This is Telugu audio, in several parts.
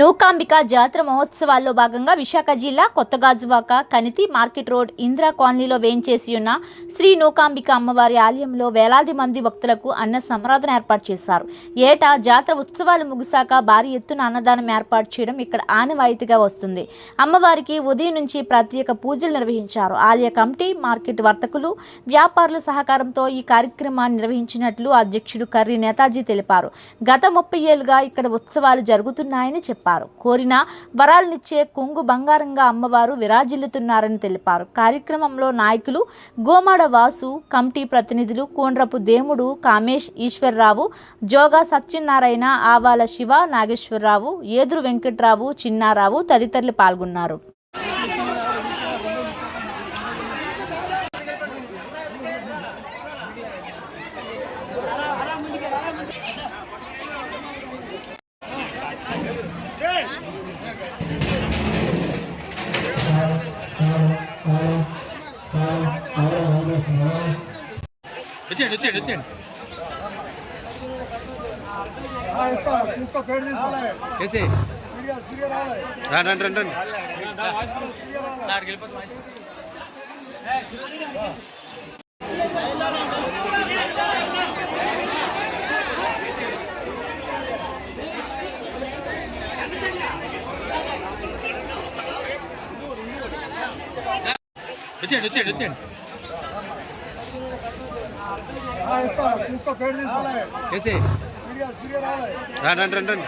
నూకాంబిక జాతర మహోత్సవాల్లో భాగంగా విశాఖ జిల్లా కొత్తగాజువాక కనితి మార్కెట్ రోడ్ ఇందిరా కాలనీలో వేంచేసి ఉన్న శ్రీ నూకాంబిక అమ్మవారి ఆలయంలో వేలాది మంది భక్తులకు అన్న సంరాధన ఏర్పాటు చేశారు. ఏటా జాతర ఉత్సవాలు ముగిశాక భారీ ఎత్తున అన్నదానం ఏర్పాటు చేయడం ఇక్కడ ఆనవాయితీగా వస్తుంది. అమ్మవారికి ఉదయం నుంచి ప్రత్యేక పూజలు నిర్వహించారు. ఆలయ కమిటీ, మార్కెట్ వర్తకులు, వ్యాపారుల సహకారంతో ఈ కార్యక్రమాన్ని నిర్వహించినట్లు అధ్యక్షుడు కర్రీ నేతాజీ తెలిపారు. గత 30 ఏళ్లుగా ఇక్కడ ఉత్సవాలు జరుగుతున్నాయని చెప్పారు. కోరిన వరాలనిచ్చే కొంగు బంగారంగా అమ్మవారు విరాజిల్లుతున్నారని తెలిపారు. కార్యక్రమంలో నాయకులు గోమాడ వాసు, కమిటీ ప్రతినిధులు కోండ్రపు దేముడు, కామేష్ ఈశ్వర్రావు, జోగా సత్యనారాయణ, ఆవాల శివ, నాగేశ్వరరావు, ఏదురు వెంకట్రావు, చిన్నారావు తదితరులు పాల్గొన్నారు. వచ్చేయండి రండి వచ్చేయండి రండి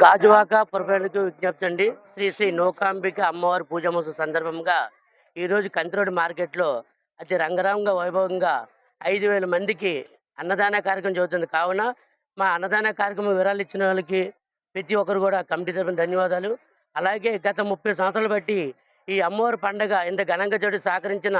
గాజువాక పురపాలకులకు విజ్ఞప్తి అండి. శ్రీ శ్రీ నూకాంబిక అమ్మవారి పూజ మహోత్సవం సందర్భంగా ఈరోజు కంతిరోడ్ మార్కెట్లో అతి రంగరంగ వైభవంగా 5,000 మందికి అన్నదాన కార్యక్రమం జరుగుతుంది. కావున మా అన్నదాన కార్యక్రమం వివరాలు ఇచ్చిన వాళ్ళకి ప్రతి ఒక్కరు కూడా కమిటీ తరఫున ధన్యవాదాలు. అలాగే గత 30 సంవత్సరాలు బట్టి ఈ అమ్మవారి పండగ ఇంత ఘనంగా చోటు సహకరించిన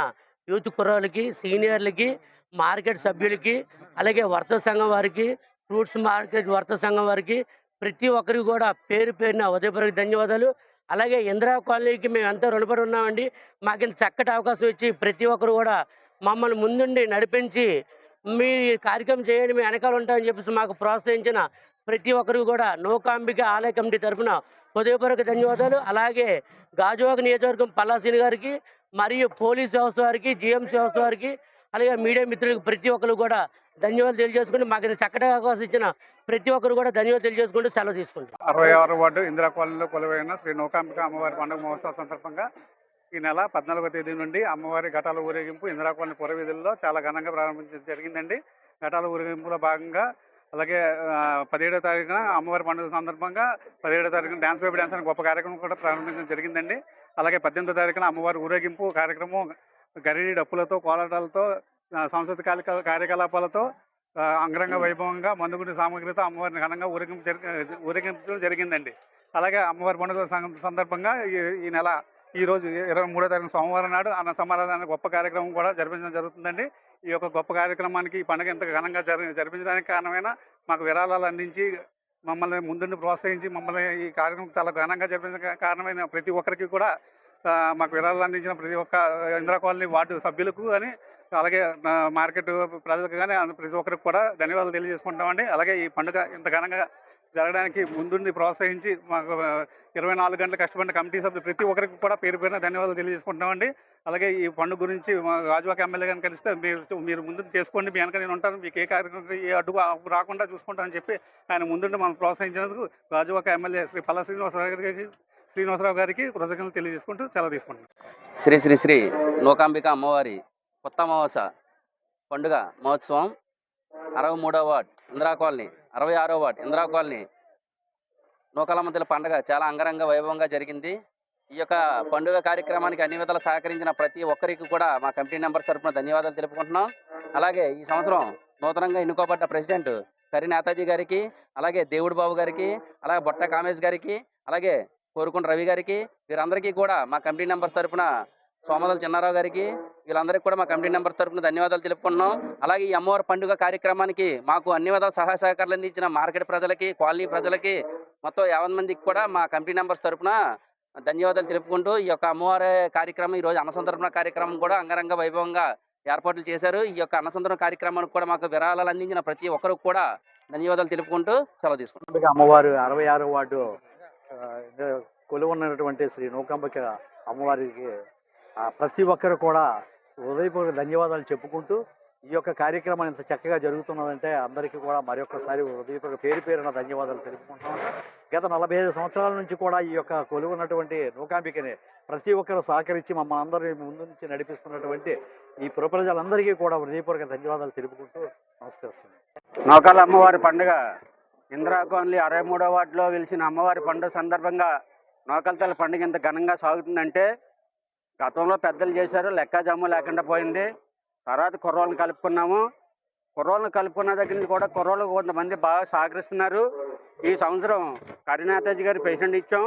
యూత్ కుర్రోళ్ళకి, సీనియర్లకి, మార్కెట్ సభ్యులకి, అలాగే వర్తక సంఘం వారికి, ఫ్రూట్స్ మార్కెట్ వర్తక సంఘం వారికి ప్రతి ఒక్కరికి కూడా పేరు పేరున ఉదయపూర్వక ధన్యవాదాలు. అలాగే ఇందిరా కాలనీకి మేము ఎంతో రుణపడి ఉన్నామండి. మాకు ఇంత చక్కటి అవకాశం ఇచ్చి ప్రతి ఒక్కరు కూడా మమ్మల్ని ముందుండి నడిపించి మీ కార్యక్రమం చేయండి, మీ వెనకాల ఉంటామని చెప్పేసి మాకు ప్రోత్సహించిన ప్రతి ఒక్కరికి కూడా నూకాంబిక ఆలయ కమిటీ తరఫున హృదయపూర్వక ధన్యవాదాలు. అలాగే గాజువాక నియోజకవర్గం పల్లాసీని గారికి మరియు పోలీస్ వ్యవస్థ వారికి, జిఎంసీ వ్యవస్థ వారికి, అలాగే మీడియా మిత్రులకు ప్రతి ఒక్కరు కూడా ధన్యవాదాలు తెలియజేసుకుంటూ మాకు ఇంత చక్కటి అవకాశం ఇచ్చిన ప్రతి ఒక్కరు కూడా ధన్యవాదాలు తెలియజేసుకుంటూ సెలవు తీసుకుంటాం. 66వ వార్డు ఇందిరా కాలనీలో కొలువైన శ్రీ నూకాంబిక అమ్మవారి పండుగ మహోత్సవం సందర్భంగా ఈ నెల 14వ తేదీ నుండి అమ్మవారి ఘటాల ఊరేగింపు ఇందిరా కాలనీ పురవీధుల్లో చాలా ఘనంగా ప్రారంభించడం జరిగిందండి. ఘటాల ఊరేగింపులో భాగంగా అలాగే 17వ తారీఖున అమ్మవారి పండుగ సందర్భంగా 17వ తారీఖున డ్యాన్స్ బేబీ డ్యాన్స్ అనే గొప్ప కార్యక్రమం కూడా ప్రారంభించడం జరిగిందండి. అలాగే 18వ తారీఖున అమ్మవారి ఊరేగింపు కార్యక్రమం గరిడి డప్పులతో, కోలాటాలతో, సాంస్కృతిక కార్యకలాపాలతో అంగరంగ వైభవంగా మందుగుండి సామగ్రితో అమ్మవారిని ఘనంగా ఊరేగించడం జరిగిందండి. అలాగే అమ్మవారి పండుగ సందర్భంగా ఈ నెల ఈరోజు 23వ తారీఖు సోమవారం నాడు అన్న సమారాధన గొప్ప కార్యక్రమం కూడా జరిపించడం జరుగుతుందండి. ఈ యొక్క గొప్ప కార్యక్రమానికి ఈ పండుగ ఇంత ఘనంగా జరిపించడానికి కారణమైన మాకు విరాళాలు అందించి మమ్మల్ని ముందుండి ప్రోత్సహించి మమ్మల్ని ఈ కార్యక్రమం చాలా ఘనంగా జరిపించడానికి కారణమైన ప్రతి ఒక్కరికి కూడా మాకు విరాళాలు అందించిన ప్రతి ఒక్క ఇందిరా కాలనీ వార్డు సభ్యులకు కానీ, అలాగే మార్కెట్ ప్రజలకు కానీ ప్రతి ఒక్కరికి కూడా ధన్యవాదాలు తెలియజేసుకుంటామండి. అలాగే ఈ పండుగ ఇంత ఘనంగా జరగడానికి ముందుండి ప్రోత్సహించి మాకు 24 గంటలు కష్టపడిన కమిటీ సభ్యులు ప్రతి ఒక్కరికి కూడా పేరు పేరున ధన్యవాదాలు తెలియజేసుకుంటామండి. అలాగే ఈ పండుగ గురించి మా గాజువాక ఎమ్మెల్యే గారిని కలిస్తే మీరు ముందు చేసుకోండి, మీ వెనక నేను ఉంటాను, మీకు ఏ కార్యక్రమం ఏ అడ్డు రాకుండా చూసుకుంటానని చెప్పి ఆయన ముందుండి మనం ప్రోత్సహించినందుకు గాజువాక ఎమ్మెల్యే శ్రీ పల్లా శ్రీనివాసరావు గారికి కృతజ్ఞతలు తెలియజేసుకుంటూ సెలవు తీసుకుంటాం. శ్రీ శ్రీ శ్రీ నూకాంబిక అమ్మవారి కొత్త అమావాస పండుగ మహోత్సవం 63వ వార్డ్ ఇందిరా కాలనీ, 66వ వార్డ్ ఇందిరా కాలనీ నూకాలమ్మతల్లి పండుగ చాలా అంగరంగ వైభవంగా జరిగింది. ఈ యొక్క పండుగ కార్యక్రమానికి అన్ని విధాలు సహకరించిన ప్రతి ఒక్కరికి కూడా మా కమిటీ మెంబర్స్ తరఫున ధన్యవాదాలు తెలుపుకుంటున్నాం. అలాగే ఈ సంవత్సరం నూతనంగా ఎన్నుకోబడ్డ ప్రెసిడెంట్ కర్రీ నేతాజీ గారికి, అలాగే దేవుడు బాబు గారికి, అలాగే బొట్ట కామేష్ గారికి, అలాగే కోరుకుంట రవి గారికి, వీరందరికీ కూడా మా కమిటీ మెంబర్స్ తరఫున సోమదల చిన్నారావు గారికి, వీళ్ళందరికీ కూడా మా కమిటీ మెంబర్స్ తరఫున ధన్యవాదాలు తెలుపుకున్నాం. అలాగే ఈ అమ్మవారి పండుగ కార్యక్రమానికి మాకు అన్ని విధాల సహాయ సహకారాలు అందించిన మార్కెట్ ప్రజలకి, కాలనీ ప్రజలకి, మొత్తం 50 మందికి కూడా మా కమిటీ మెంబర్స్ తరఫున ధన్యవాదాలు తెలుపుకుంటూ ఈ యొక్క అమ్మవారి కార్యక్రమం, ఈరోజు అన్నసంతర్పణ కార్యక్రమం కూడా అంగరంగ వైభవంగా ఏర్పాట్లు చేశారు. ఈ యొక్క అన్నసంతరణ కార్యక్రమానికి కూడా మాకు విరాళాలు అందించిన ప్రతి ఒక్కరికి కూడా ధన్యవాదాలు తెలుపుకుంటూ సెలవు తీసుకుంటాం. అమ్మవారు 66వ వార్డు కొలువున్నటువంటి శ్రీ నూకాంబిక అమ్మవారికి ప్రతి ఒక్కరు కూడా హృదయపూర్వక ధన్యవాదాలు చెప్పుకుంటూ ఈ యొక్క కార్యక్రమం ఇంత చక్కగా జరుగుతున్నదంటే అందరికీ కూడా మరొకసారి హృదయపూర్వక పేరున ధన్యవాదాలు తెలుపుకుంటాం. గత 45 సంవత్సరాల నుంచి కూడా ఈ యొక్క కొలువున్నటువంటి నూకాంబికని ప్రతి ఒక్కరు సహకరించి మమ్మల్ని అందరినీ ముందు నుంచి నడిపిస్తున్నటువంటి ఈ పుర ప్రజలందరికీ కూడా హృదయపూర్వక ధన్యవాదాలు తెలుపుకుంటూ నమస్కరిస్తున్నాను. నూకాల అమ్మవారి పండుగ ఇందిరా కాలనీ 63వ వార్డులో వెలిసిన అమ్మవారి పండుగ సందర్భంగా నూకాల తల్లి పండుగ ఇంత ఘనంగా సాగుతుందంటే గతంలో పెద్దలు చేశారు, లెక్కాజాము లేకుండా పోయింది. తర్వాత కుర్రోళ్ళని కలుపుకున్నాము. కుర్రోళ్ళని కలుపుకున్న దగ్గర నుంచి కూడా కుర్రోళ్ళు కొంతమంది బాగా సహకరిస్తున్నారు. ఈ సంవత్సరం కరీనాథాజీ గారి పేషెంట్ ఇచ్చాం.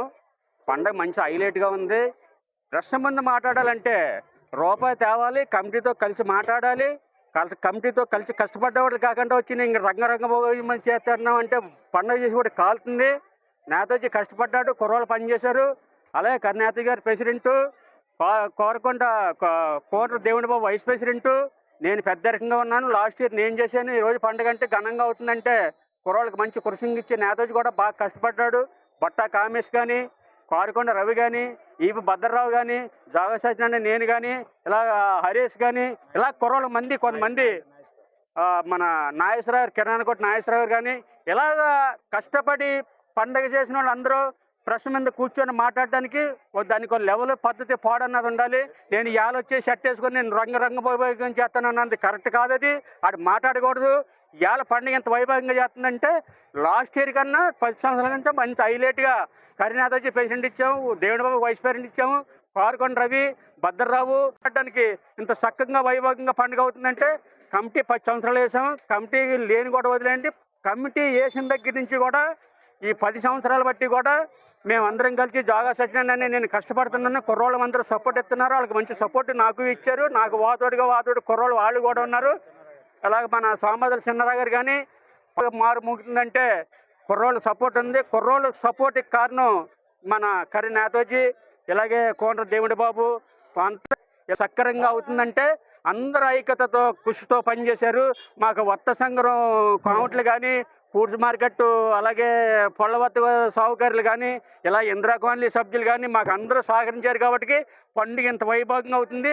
పండుగ మంచి హైలైట్గా ఉంది. డ్రెస్ ముందు మాట్లాడాలంటే రూపాయి తేవాలి, కమిటీతో కలిసి మాట్లాడాలి. కమిటీతో కలిసి కష్టపడ్డవాడు కాకుండా వచ్చి ఇంక రంగరంగ చేస్తున్నాం అంటే పండుగ చేసి కూడా కాలుతుంది. నేతాజీ కష్టపడ్డాడు, కుర్రోళ్ళు పనిచేశారు. అలాగే కరీనాథాజీ గారి ప్రెసిడెంటు, కోరకొండ కోట దేవుడి బాబు వైస్ ప్రెసిడెంటు, నేను పెద్ద రకంగా ఉన్నాను. లాస్ట్ ఇయర్ నేను చేశాను. ఈరోజు పండుగ అంటే ఘనంగా అవుతుందంటే కుర్రోళ్ళకి మంచి కృషింగ్ ఇచ్చే నేతాజీ కూడా బాగా కష్టపడ్డాడు. బట్టా కామేష్ కానీ, కోరకొండ రవి కానీ, ఈపి భద్రరావు కానీ, జాగా సత్యనారాయణ, నేను కానీ, ఇలా హరీష్ కానీ, ఇలా కుర్రోళ్ళ మంది కొంతమంది మన నాగేశ్వరరావు, కిరణానకోట నాగేశ్వరరావు కానీ ఇలాగా కష్టపడి పండగ చేసిన వాళ్ళు అందరూ ప్రెస్ మీద కూర్చొని మాట్లాడడానికి దానికి ఒక లెవెల్ పద్ధతి పాడన్నది ఉండాలి. నేను ఇవాళ వచ్చే షర్ట్ వేసుకొని నేను రంగరంగ వైభవంగా చేస్తానన్నది కరెక్ట్ కాదు. అది మాట్లాడకూడదు. ఇవాళ పండుగ ఎంత వైభవంగా చేస్తుందంటే లాస్ట్ ఇయర్ కన్నా 10 సంవత్సరాల కంటే మంచి హైలైట్గా కరీనాథాజీ ప్రెసిడెంట్ ఇచ్చాము, దేవుడి బాబు వైస్ ప్రెసిడెంట్ ఇచ్చాము, కోరకొండ రవి, భద్రరావు మాట్లాడడానికి ఇంత చక్కగా వైభవంగా పండుగ అవుతుందంటే కమిటీ 10 సంవత్సరాలు వేసాము. కమిటీ లేని కూడా వదిలేండి. కమిటీ వేసిన దగ్గర నుంచి కూడా ఈ 10 సంవత్సరాలు బట్టి కూడా మేమందరం కలిసి జాగా సత్యనారాయణ నేను కష్టపడుతున్నాను. కుర్రోళ్ళు అందరూ సపోర్ట్ ఇస్తున్నారు. వాళ్ళకి మంచి సపోర్ట్ నాకు ఇచ్చారు. నాకు వాతోడు కుర్రోళ్ళు వాళ్ళు కూడా ఉన్నారు. అలాగే మన సోమదల చిన్నారావు గారు కానీ మారు ముగుతుందంటే కుర్రోళ్ళు సపోర్ట్ ఉంది. కుర్రోళ్ళు సపోర్ట్కి కారణం మన కరీనాథాజీ, ఇలాగే కోండ్ర దేవుడి బాబు. అంత సక్రంగా అవుతుందంటే అందరు ఐక్యతతో కృషితో పనిచేశారు. మాకు వర్త సంఘం కామెంట్లు కానీ, ఫుడ్స్ మార్కెట్, అలాగే పొళ్ళవత్త సౌకర్యాలు కానీ, ఇలా ఇందిరా కాలనీ సభ్యులు కానీ మాకు అందరూ సహకరించారు కాబట్టి పండుగ ఇంత వైభవంగా అవుతుంది.